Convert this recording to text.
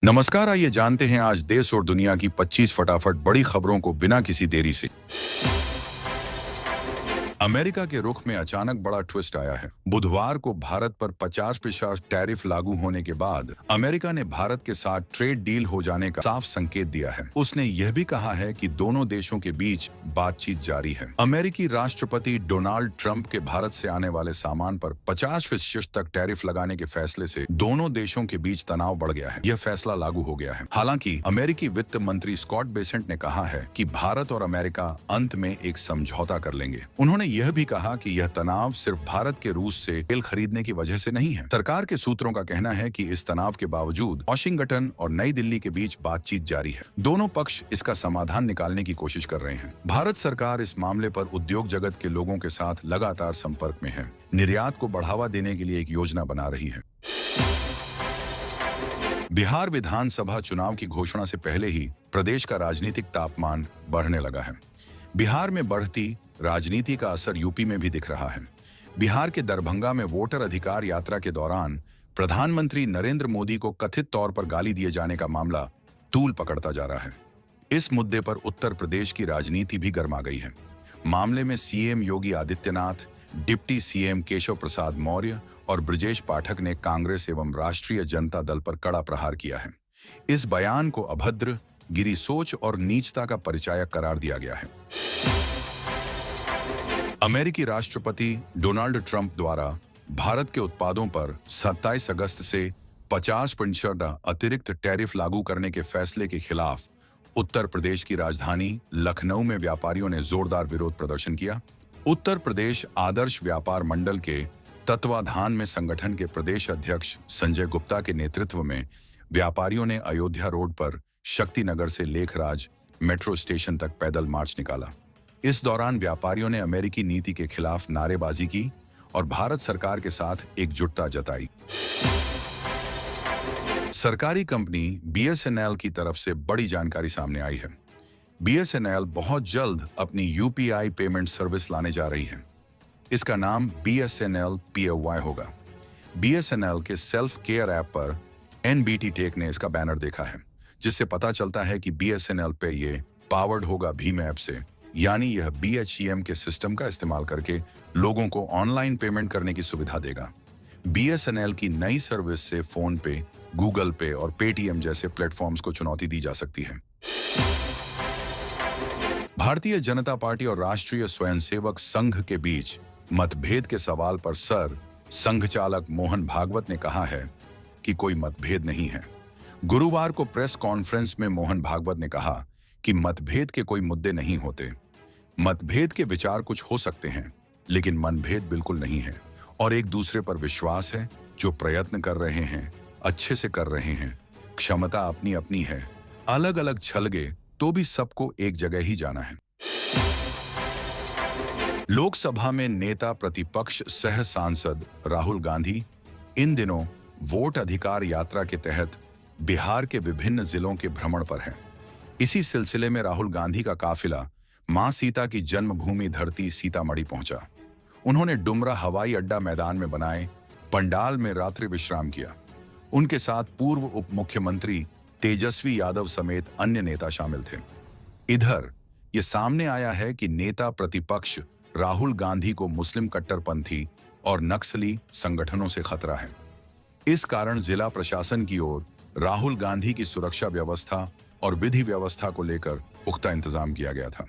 नमस्कार। आइए जानते हैं आज देश और दुनिया की 25 फटाफट बड़ी खबरों को बिना किसी देरी से। अमेरिका के रुख में अचानक बड़ा ट्विस्ट आया है। बुधवार को भारत पर 50% टैरिफ लागू होने के बाद अमेरिका ने भारत के साथ ट्रेड डील हो जाने का साफ संकेत दिया है। उसने यह भी कहा है कि दोनों देशों के बीच बातचीत जारी है। अमेरिकी राष्ट्रपति डोनाल्ड ट्रंप के भारत से आने वाले सामान पर 50% तक टैरिफ लगाने के फैसले से दोनों देशों के बीच तनाव बढ़ गया है। यह फैसला लागू हो गया है। हालांकि अमेरिकी वित्त मंत्री स्कॉट बेसेंट ने कहा है कि भारत और अमेरिका अंत में एक समझौता कर लेंगे। उन्होंने यह भी कहा कि यह तनाव सिर्फ भारत के रूस से तेल खरीदने की वजह से नहीं है। सरकार के सूत्रों का कहना है कि इस तनाव के बावजूद वाशिंगटन और नई दिल्ली के बीच बातचीत जारी है। दोनों पक्ष इसका समाधान निकालने की कोशिश कर रहे हैं। भारत सरकार इस मामले पर उद्योग जगत के लोगों के साथ लगातार संपर्क में है। निर्यात को बढ़ावा देने के लिए एक योजना बना रही है। बिहार विधानसभा चुनाव की घोषणा से पहले ही प्रदेश का राजनीतिक तापमान बढ़ने लगा है। बिहार में बढ़ती राजनीति का असर यूपी में भी दिख रहा है। बिहार के दरभंगा में वोटर अधिकार यात्रा के दौरान प्रधानमंत्री नरेंद्र मोदी को कथित तौर पर गाली दिए जाने का मामला तूल पकड़ता जा रहा है। इस मुद्दे पर उत्तर प्रदेश की राजनीति भी गर्मा गई है। मामले में CM Yogi Adityanath, deputy CM Keshav Prasad Maurya और ब्रजेश पाठक ने कांग्रेस एवं राष्ट्रीय जनता दल पर कड़ा प्रहार किया है। इस बयान को अभद्र, गिरी सोच और नीचता का परिचायक करार दिया गया है। अमेरिकी राष्ट्रपति डोनाल्ड ट्रंप द्वारा भारत के उत्पादों पर 27 अगस्त से 50% अतिरिक्त टैरिफ लागू करने के फैसले के खिलाफ उत्तर प्रदेश की राजधानी लखनऊ में व्यापारियों ने जोरदार विरोध प्रदर्शन किया। उत्तर प्रदेश आदर्श व्यापार मंडल के तत्वाधान में संगठन के प्रदेश अध्यक्ष संजय गुप्ता के नेतृत्व में व्यापारियों ने अयोध्या रोड पर शक्तिनगर से लेखराज मेट्रो स्टेशन तक पैदल मार्च निकाला। इस दौरान व्यापारियों ने अमेरिकी नीति के खिलाफ नारेबाजी की और भारत सरकार के साथ एकजुटता जताई। सरकारी कंपनी बीएसएनएल की तरफ से बड़ी जानकारी सामने आई है। बीएसएनएल बहुत जल्द अपनी यूपीआई पेमेंट सर्विस लाने जा रही है। इसका नाम बीएसएनएल POY होगा। बीएसएनएल के सेल्फ केयर ऐप पर एनबीटी टेक ने इसका बैनर देखा है, जिससे पता चलता है कि बीएसएनएल पे ये पावर्ड होगा भीम ऐप से, यानी यह BHEM के सिस्टम का इस्तेमाल करके लोगों को ऑनलाइन पेमेंट करने की सुविधा देगा। बीएसएनएल की नई सर्विस से फोन पे, गूगल पे और पेटीएम जैसे प्लेटफॉर्म्स को चुनौती दी जा सकती है। भारतीय जनता पार्टी और राष्ट्रीय स्वयंसेवक संघ के बीच मतभेद के सवाल पर संघ चालक मोहन भागवत ने कहा है कि कोई मतभेद नहीं है। गुरुवार को प्रेस कॉन्फ्रेंस में मोहन भागवत ने कहा कि मतभेद के कोई मुद्दे नहीं होते। मतभेद के विचार कुछ हो सकते हैं, लेकिन मनभेद बिल्कुल नहीं है और एक दूसरे पर विश्वास है। जो प्रयत्न कर रहे हैं अच्छे से कर रहे हैं। क्षमता अपनी अपनी है। अलग अलग छलगे तो भी सबको एक जगह ही जाना है। लोकसभा में नेता प्रतिपक्ष सह सांसद राहुल गांधी इन दिनों वोट अधिकार यात्रा के तहत बिहार के विभिन्न जिलों के भ्रमण पर है। इसी सिलसिले में राहुल गांधी का काफिला मां सीता की जन्मभूमि धरती सीतामढ़ी पहुंचा। उन्होंने डुमरा हवाई अड्डा मैदान में बनाए पंडाल में रात्रि विश्राम किया। उनके साथ पूर्व उप मुख्यमंत्री तेजस्वी यादव समेत अन्य नेता शामिल थे। इधर ये सामने आया है कि नेता प्रतिपक्ष राहुल गांधी को मुस्लिम कट्टरपंथी और नक्सली संगठनों से खतरा है। इस कारण जिला प्रशासन की ओर राहुल गांधी की सुरक्षा व्यवस्था और विधि व्यवस्था को लेकर पुख्ता इंतजाम किया गया था।